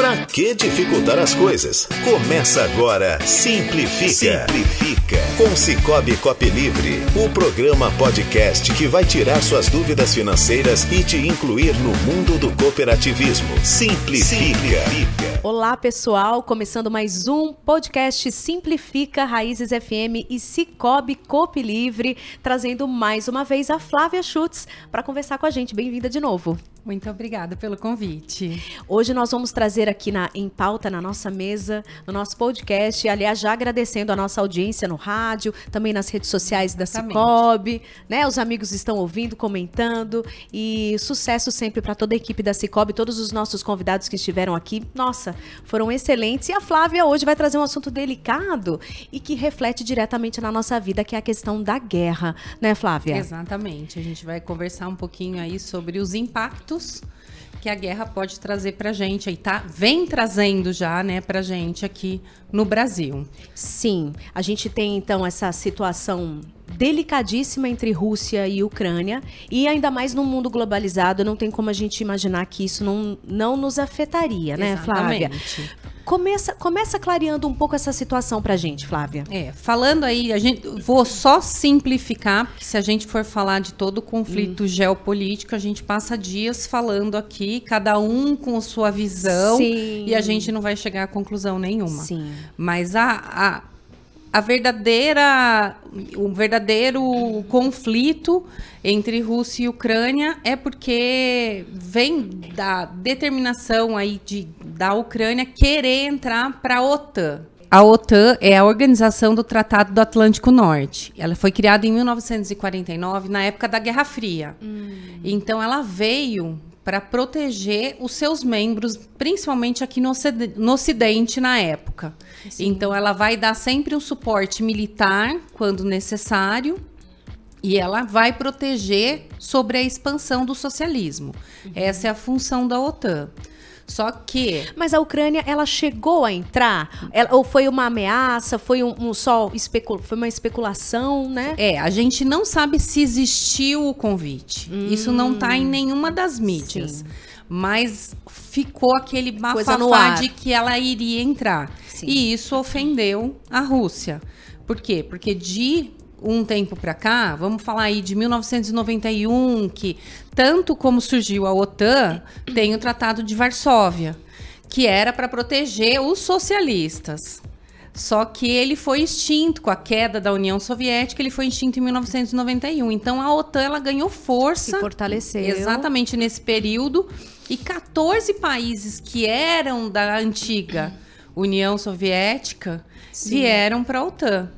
Pra que dificultar as coisas? Começa agora Simplifica. Com Sicoob Copilivre, o programa podcast que vai tirar suas dúvidas financeiras e te incluir no mundo do cooperativismo. Simplifica. Olá, pessoal, começando mais um podcast Simplifica Raízes FM e Sicoob Copilivre, trazendo mais uma vez a Flávia Schutz para conversar com a gente. Bem-vinda de novo. Muito obrigada pelo convite. Hoje nós vamos trazer aqui em pauta, na nossa mesa, no nosso podcast, aliás, já agradecendo a nossa audiência no rádio, também nas redes sociais da Sicoob, né? Os amigos estão ouvindo, comentando, e sucesso sempre para toda a equipe da Sicoob, todos os nossos convidados que estiveram aqui, nossa, foram excelentes. E a Flávia hoje vai trazer um assunto delicado e que reflete diretamente na nossa vida, que é a questão da guerra, né, Flávia? Exatamente, a gente vai conversar um pouquinho aí sobre os impactos que a guerra pode trazer pra gente aí, tá? Vem trazendo já, né, pra gente aqui no Brasil. Sim, a gente tem então essa situação delicadíssima entre Rússia e Ucrânia, e ainda mais num mundo globalizado, não tem como a gente imaginar que isso não nos afetaria, né, Flávia? Exatamente. Começa clareando um pouco essa situação pra gente, Flávia. Falando aí, vou só simplificar, porque se a gente for falar de todo o conflito geopolítico, a gente passa dias falando aqui, cada um com sua visão, Sim. E a gente não vai chegar a conclusão nenhuma. Sim. Mas o verdadeiro conflito entre Rússia e Ucrânia é porque vem da determinação aí da Ucrânia querer entrar para a OTAN. A OTAN é a Organização do Tratado do Atlântico Norte. Ela foi criada em 1949, na época da Guerra Fria. Então ela veio para proteger os seus membros, principalmente aqui no Ocidente na época. Sim. Então, ela vai dar sempre um suporte militar, quando necessário, e ela vai proteger sobre a expansão do socialismo. Essa é a função da OTAN. Só que... Mas a Ucrânia, ela chegou a entrar? Ou foi uma ameaça? Foi foi uma especulação, né? A gente não sabe se existiu o convite. Isso não está em nenhuma das mídias. Sim. Mas ficou aquele bafafá de que ela iria entrar. Sim. E isso ofendeu a Rússia. Por quê? Porque de um tempo para cá, vamos falar aí de 1991, que tanto como surgiu a OTAN, tem o Tratado de Varsóvia, que era para proteger os socialistas. Só que ele foi extinto com a queda da União Soviética, ele foi extinto em 1991. Então a OTAN ela ganhou força, se fortaleceu exatamente nesse período, e 14 países que eram da antiga União Soviética vieram para a OTAN.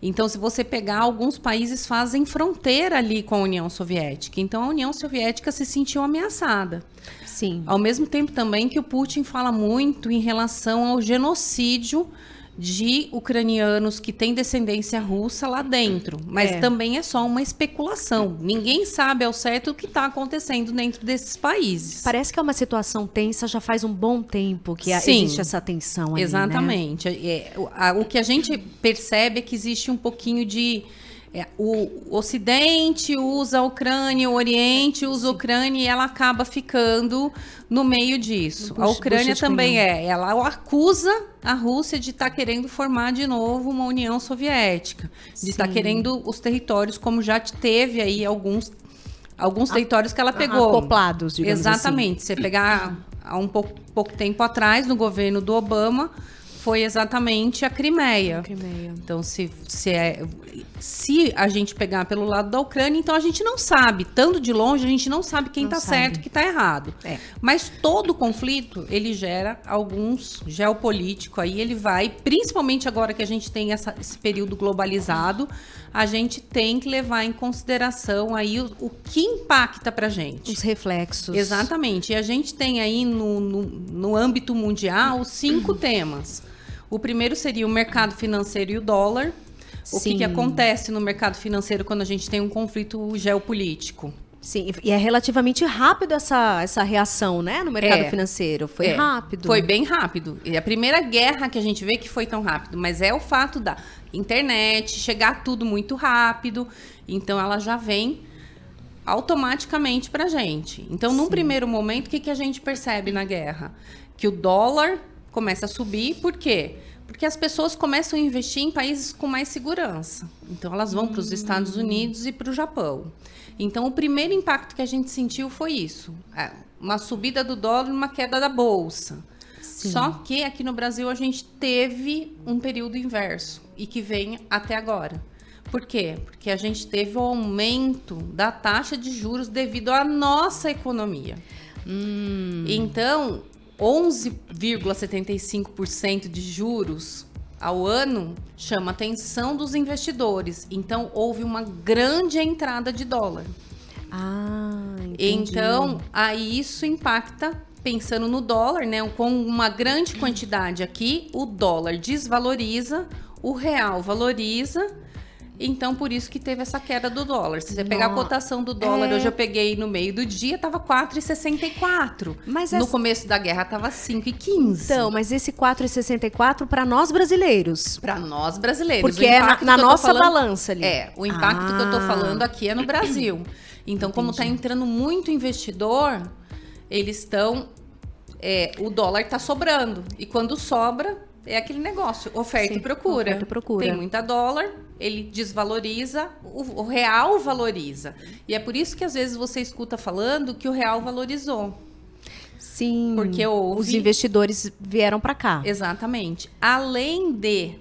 Então, se você pegar, alguns países fazem fronteira ali com a União Soviética. Então, a União Soviética se sentiu ameaçada. Sim. Ao mesmo tempo também que o Putin fala muito em relação ao genocídio de ucranianos que têm descendência russa lá dentro. Mas também é só uma especulação. Ninguém sabe ao certo o que está acontecendo dentro desses países. Parece que é uma situação tensa, já faz um bom tempo que existe essa tensão aí, exatamente. Né? O que a gente percebe é que existe um pouquinho de... o Ocidente usa a Ucrânia, o Oriente usa a Ucrânia, e ela acaba ficando no meio disso. A Ucrânia também ela acusa a Rússia de estar querendo formar de novo uma União Soviética, de estar querendo os territórios, como já teve aí alguns territórios que ela pegou. Acoplados, digamos exatamente. assim. Você pegar há um pouco tempo atrás, no governo do Obama, foi exatamente a Crimeia. Então, se a gente pegar pelo lado da Ucrânia, então a gente não sabe, estando de longe, a gente não sabe quem está certo e quem está errado. Mas todo conflito, ele gera alguns geopolítico aí, ele vai, principalmente agora que a gente tem esse período globalizado, a gente tem que levar em consideração aí o que impacta pra gente. Os reflexos. Exatamente. E a gente tem aí no âmbito mundial 5 temas. O primeiro seria o mercado financeiro e o dólar. O que acontece no mercado financeiro quando a gente tem um conflito geopolítico? Sim, e é relativamente rápido essa reação, né, no mercado financeiro. Foi rápido. Foi bem rápido. E a primeira guerra que a gente vê que foi tão rápido, mas é o fato da internet chegar tudo muito rápido. Então ela já vem automaticamente para a gente. Então, num primeiro momento, o que a gente percebe na guerra? Que o dólar começa a subir, por quê? Porque as pessoas começam a investir em países com mais segurança. Então, elas vão para os Estados Unidos e para o Japão. Então, o primeiro impacto que a gente sentiu foi isso. Uma subida do dólar e uma queda da bolsa. Sim. Só que aqui no Brasil a gente teve um período inverso e que vem até agora. Por quê? Porque a gente teve o aumento da taxa de juros devido à nossa economia. Então, 11,75% de juros ao ano chama a atenção dos investidores. Então, houve uma grande entrada de dólar. Entendi. Então, aí isso impacta, pensando no dólar, né? Com uma grande quantidade aqui, o dólar desvaloriza, o real valoriza. Então, por isso que teve essa queda do dólar. Se você pegar a cotação do dólar, hoje eu peguei no meio do dia, estava 4,64. No começo da guerra estava 5,15. Então, mas esse 4,64 para nós brasileiros. Para nós brasileiros. Porque é na nossa balança ali. O impacto que eu estou falando aqui é no Brasil. Então, como está entrando muito investidor, eles estão... o dólar está sobrando. E quando sobra... É aquele negócio, oferta e procura. Oferta e procura. Tem muita dólar, ele desvaloriza, o real valoriza. E é por isso que às vezes você escuta falando que o real valorizou. Sim, porque os investidores vieram para cá. Exatamente. Além de,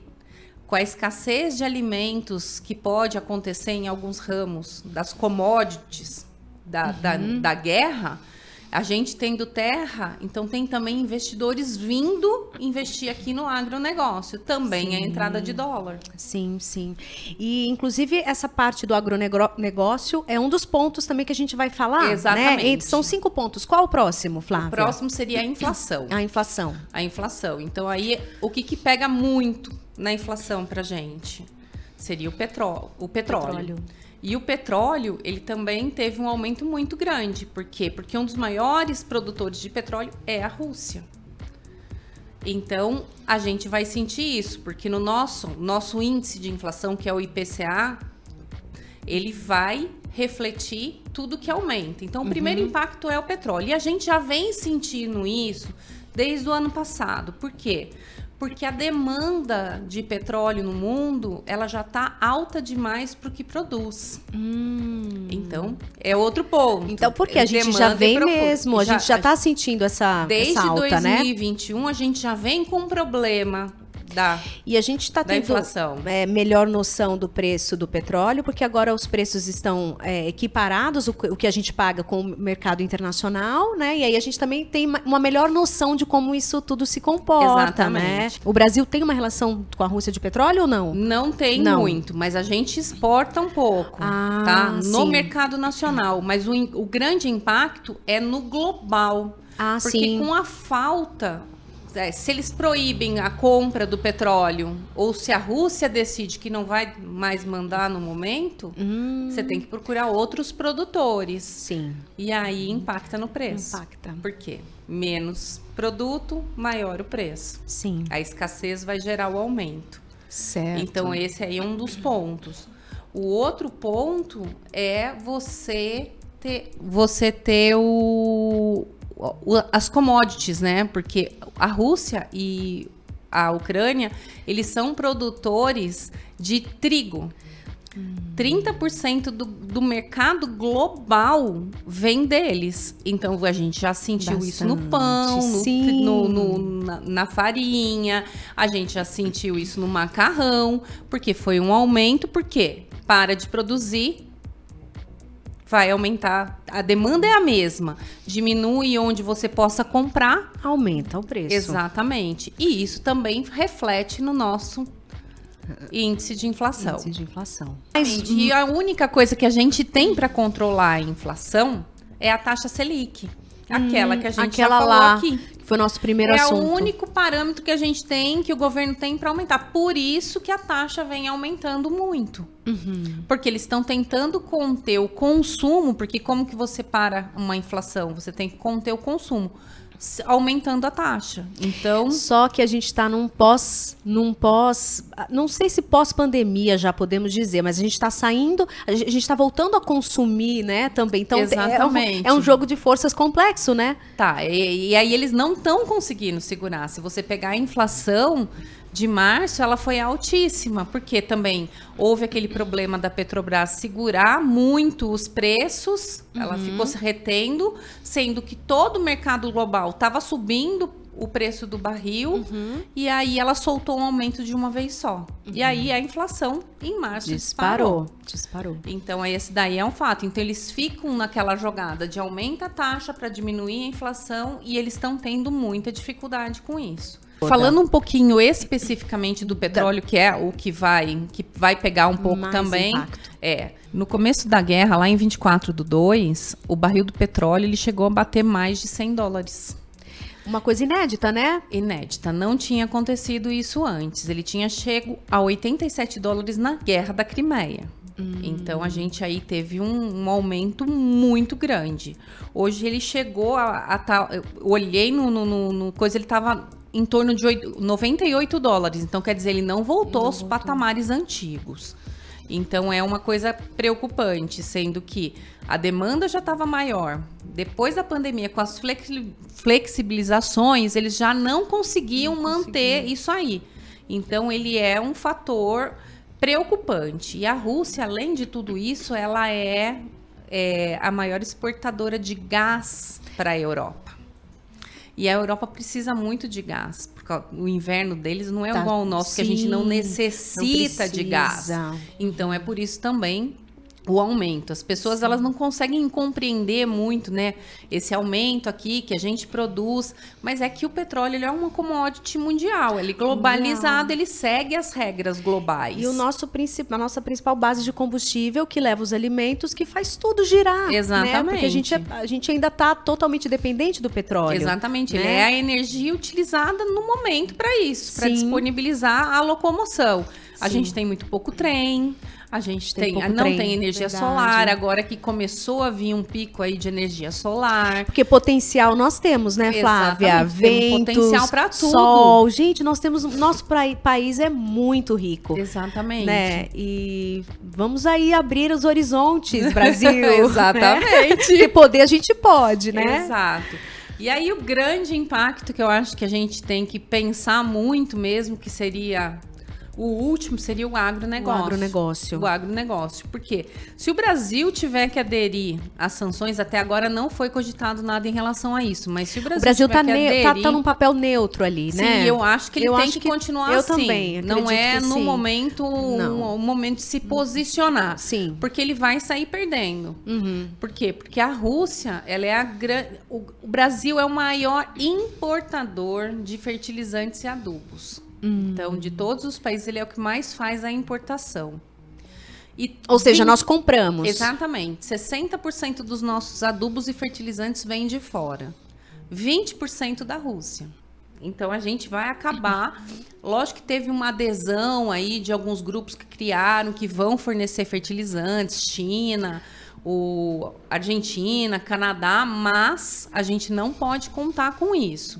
com a escassez de alimentos que pode acontecer em alguns ramos, das commodities da guerra... A gente tendo terra, então tem também investidores vindo investir aqui no agronegócio. Também a entrada de dólar. Sim, sim. E, inclusive, essa parte do agronegócio é um dos pontos também que a gente vai falar. Exatamente. Né? São 5 pontos. Qual o próximo, Flávia? O próximo seria a inflação. A inflação. A inflação. Então, aí, o que pega muito na inflação pra gente? Seria o petróleo. E o petróleo, ele também teve um aumento muito grande. Por quê? Porque um dos maiores produtores de petróleo é a Rússia. Então, a gente vai sentir isso, porque no nosso índice de inflação, que é o IPCA, ele vai refletir tudo que aumenta. Então, o primeiro impacto é o petróleo. E a gente já vem sentindo isso desde o ano passado. Por quê? Porque a demanda de petróleo no mundo, ela já está alta demais para o que produz. Então, é outro ponto. Então, porque a gente já vem mesmo, a gente já está sentindo essa alta, né? Desde 2021, a gente já vem com um problema e a gente está tendo melhor noção do preço do petróleo, porque agora os preços estão equiparados, o que a gente paga com o mercado internacional, né? E aí a gente também tem uma melhor noção de como isso tudo se comporta, exatamente, né? O Brasil tem uma relação com a Rússia de petróleo ou não? Não tem muito, mas a gente exporta um pouco, tá? No mercado nacional, mas o grande impacto é no global. Porque com a falta... se eles proíbem a compra do petróleo, ou se a Rússia decide que não vai mais mandar no momento, você tem que procurar outros produtores. Sim. E aí impacta no preço. Impacta. Por quê? Menos produto, maior o preço. Sim. A escassez vai gerar o aumento. Certo. Então, esse aí é um dos pontos. O outro ponto é você ter as commodities, né? Porque a Rússia e a Ucrânia, eles são produtores de trigo. 30% do mercado global vem deles. Então, a gente já sentiu isso no pão, na farinha, a gente já sentiu isso no macarrão, porque foi um aumento, porque para de produzir, vai aumentar, a demanda é a mesma, diminui onde você possa comprar, aumenta o preço. Exatamente. E isso também reflete no nosso índice de inflação. Índice de inflação. E a única coisa que a gente tem para controlar a inflação é a taxa Selic. Aquela que a gente já falou aqui. Que foi o nosso primeiro assunto. É o único parâmetro que a gente tem, que o governo tem para aumentar. Por isso que a taxa vem aumentando muito. Porque eles estão tentando conter o consumo, porque como que você para uma inflação? Você tem que conter o consumo. aumentando a taxa. Então, só que a gente está num pós, não sei se pós-pandemia já podemos dizer, mas a gente está saindo, a gente está voltando a consumir, né, também. Então, exatamente. É um jogo de forças complexo, né? Tá, e aí eles não estão conseguindo segurar. Se você pegar a inflação de março, ela foi altíssima, porque também houve aquele problema da Petrobras segurar muito os preços, ela ficou se retendo, sendo que todo o mercado global estava subindo o preço do barril, e aí ela soltou um aumento de uma vez só. E aí a inflação em março disparou. Então esse daí é um fato. Então eles ficam naquela jogada de aumenta a taxa para diminuir a inflação, e eles estão tendo muita dificuldade com isso. Falando um pouquinho especificamente do petróleo, que é o que vai pegar um pouco mais também. Impacto. No começo da guerra, lá em 24/2, o barril do petróleo ele chegou a bater mais de $100. Uma coisa inédita, né? Inédita. Não tinha acontecido isso antes. Ele tinha chego a $87 na Guerra da Crimeia. Então, a gente aí teve um aumento muito grande. Hoje, ele chegou eu olhei no coisa, ele estava em torno de $98. Então, quer dizer, ele não voltou aos patamares antigos. Então, é uma coisa preocupante, sendo que a demanda já estava maior. Depois da pandemia, com as flexibilizações, eles já não conseguiam manter isso aí. Então, ele é um fator preocupante. E a Rússia, além de tudo isso, ela é a maior exportadora de gás para a Europa. E a Europa precisa muito de gás, porque o inverno deles não é igual ao nosso, que a gente não necessita de gás. Então, é por isso também o aumento. As pessoas elas não conseguem compreender muito, né, esse aumento aqui que a gente produz, mas é que o petróleo ele é uma commodity mundial, ele é globalizado, ele segue as regras globais. E a nossa principal base de combustível que leva os alimentos, que faz tudo girar. Exatamente. Né? Porque a gente ainda está totalmente dependente do petróleo. Exatamente. Né? Ele é a energia utilizada no momento para isso, para disponibilizar a locomoção. A gente tem muito pouco trem. A gente não tem energia solar, agora que começou a vir um pico aí de energia solar. Porque potencial nós temos, né, Flávia? Ventos, potencial para tudo. Sol. Gente, nosso país é muito rico. Exatamente. Né? E vamos aí abrir os horizontes, Brasil. Exatamente. Né? Que poder a gente pode, né? Exato. E aí o grande impacto que eu acho que a gente tem que pensar muito mesmo, que seria... O último seria o agronegócio. O agronegócio. Porque se o Brasil tiver que aderir às sanções, até agora não foi cogitado nada em relação a isso. Mas se o Brasil tiver que aderir... tá num papel neutro ali, né? Sim, eu acho que ele tem que continuar assim. Eu também, não é no momento um momento de se posicionar. Sim. Porque ele vai sair perdendo. Por quê? Porque a Rússia, ela é o Brasil é o maior importador de fertilizantes e adubos. Então, de todos os países, ele é o que mais faz a importação. Ou seja, nós compramos. Exatamente. 60% dos nossos adubos e fertilizantes vêm de fora. 20% da Rússia. Então, a gente vai acabar... Lógico que teve uma adesão aí de alguns grupos que criaram, que vão fornecer fertilizantes, China... Argentina, Canadá, mas a gente não pode contar com isso.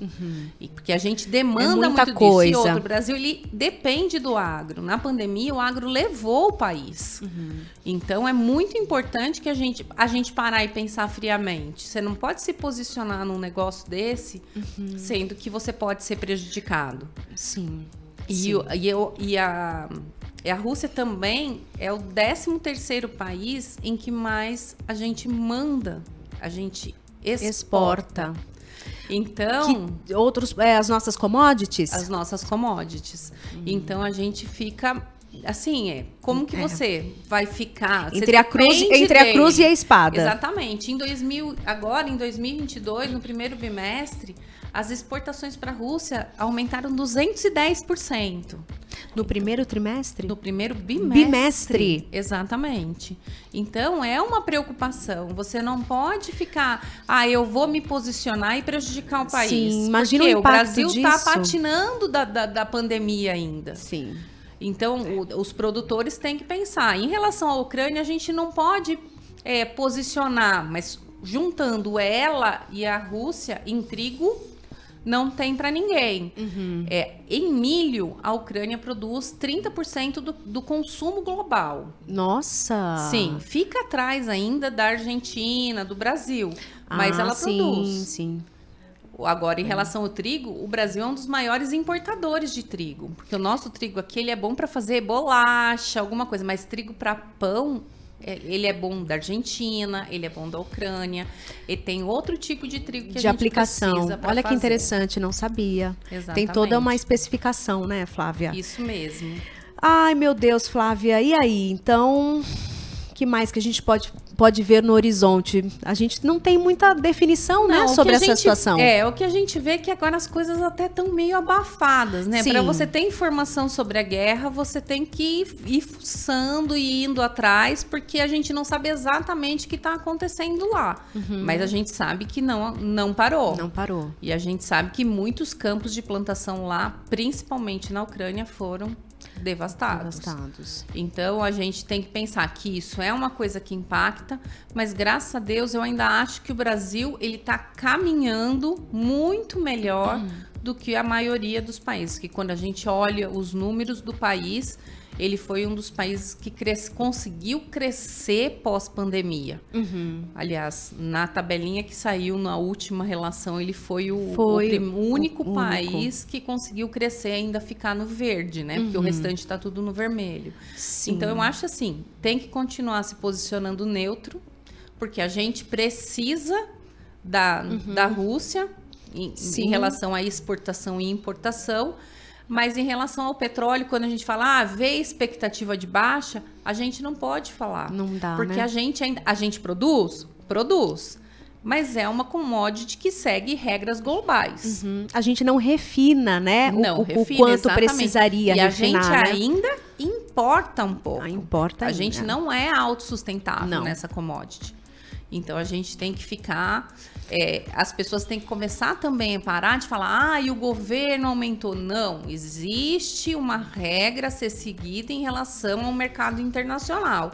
Porque a gente demanda muito coisa. disso. E outro, o Brasil ele depende do agro. Na pandemia, o agro levou o país. Então, é muito importante que a gente parar e pensar friamente. Você não pode se posicionar num negócio desse, sendo que você pode ser prejudicado. Sim. E a Rússia também é o 13º país em que mais a gente manda, a gente exporta. Então... as nossas commodities? As nossas commodities. Então, a gente fica... Assim, como que você vai ficar... Entre a cruz e a espada. Exatamente. Agora, em 2022, no primeiro bimestre, as exportações para a Rússia aumentaram 210%. No primeiro trimestre? No primeiro bimestre. Exatamente. Então, é uma preocupação. Você não pode ficar... eu vou me posicionar e prejudicar o país. Sim, imagina o impacto Brasil está patinando da pandemia ainda. Sim. Então, os produtores têm que pensar. Em relação à Ucrânia, a gente não pode posicionar, mas juntando ela e a Rússia em trigo não tem para ninguém. Em milho, a Ucrânia produz 30% do consumo global. Nossa! Sim, fica atrás ainda da Argentina, do Brasil, mas ela produz. Sim. Agora, em relação ao trigo, o Brasil é um dos maiores importadores de trigo, porque o nosso trigo aqui ele é bom para fazer bolacha, alguma coisa, mas trigo para pão, ele é bom da Argentina, ele é bom da Ucrânia, e tem outro tipo de trigo que a gente aplicação. precisa para Olha fazer. Que interessante, não sabia. Exatamente. Tem toda uma especificação, né, Flávia? Isso mesmo. Ai, meu Deus, Flávia, e aí? Então, o que mais que a gente pode ver no horizonte? A gente não tem muita definição, né, sobre essa situação. O que a gente vê é que agora as coisas até estão meio abafadas, né? Para você ter informação sobre a guerra, você tem que ir fuçando e indo atrás, porque a gente não sabe exatamente o que está acontecendo lá. Mas a gente sabe que não parou. Não parou. E a gente sabe que muitos campos de plantação lá, principalmente na Ucrânia, foram devastados. Então a gente tem que pensar que isso é uma coisa que impacta, mas graças a Deus eu ainda acho que o Brasil ele está caminhando muito melhor do que a maioria dos países, que quando a gente olha os números do país, ele foi um dos países que conseguiu crescer pós-pandemia. Aliás, na tabelinha que saiu na última relação, ele foi o único país que conseguiu crescer e ainda ficar no verde, né? Porque o restante está tudo no vermelho. Sim. Então, eu acho assim, tem que continuar se posicionando neutro, porque a gente precisa da Rússia em relação à exportação e importação. Mas em relação ao petróleo, quando a gente fala, vê expectativa de baixa, a gente não pode falar. Não dá, porque né? a gente produz, mas é uma commodity que segue regras globais. A gente não refina, né? O quanto exatamente. precisaria e refinar, a gente né? ainda importa um pouco. Importa a ainda. gente não é autossustentável nessa commodity. Então, a gente tem que ficar... as pessoas têm que começar também a parar de falar e o governo aumentou. Não, existe uma regra a ser seguida em relação ao mercado internacional.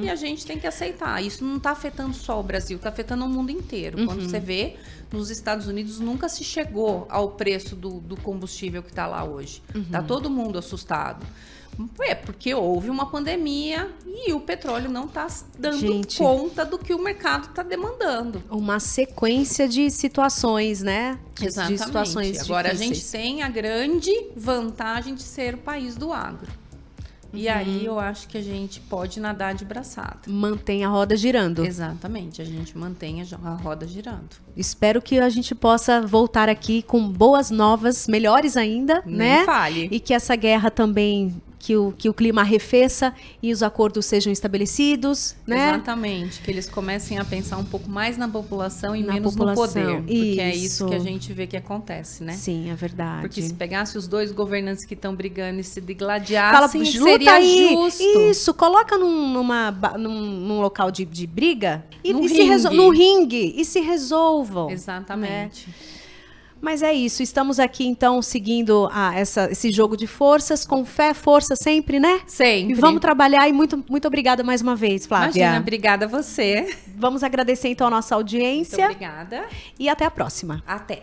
E a gente tem que aceitar. Isso não está afetando só o Brasil, está afetando o mundo inteiro. Quando você vê, nos Estados Unidos nunca se chegou ao preço do combustível que está lá hoje. Está todo mundo assustado. Porque houve uma pandemia e o petróleo não está dando conta do que o mercado está demandando. Uma sequência de situações, né? Exatamente. De situações Agora difíceis. a gente tem a grande vantagem de ser o país do agro. E aí eu acho que a gente pode nadar de braçada. Mantém a roda girando. Exatamente, a gente mantém a roda girando. Espero que a gente possa voltar aqui com boas novas, melhores ainda, né? Nem fale. E que essa guerra também... Que o clima arrefeça e os acordos sejam estabelecidos, né? Exatamente, que eles comecem a pensar um pouco mais na população e menos no poder. Porque é isso que a gente vê que acontece, né? Sim, é verdade. Porque se pegasse os dois governantes que estão brigando e se degladiassem, seria justo. Isso, coloca num local de briga no ringue e se resolvam. Exatamente. Né? Mas é isso, estamos aqui então seguindo esse jogo de forças, com fé, força sempre, né? Sempre. E vamos trabalhar e muito, muito obrigada mais uma vez, Flávia. Imagina, obrigada a você. Vamos agradecer então a nossa audiência. Muito obrigada. E até a próxima. Até.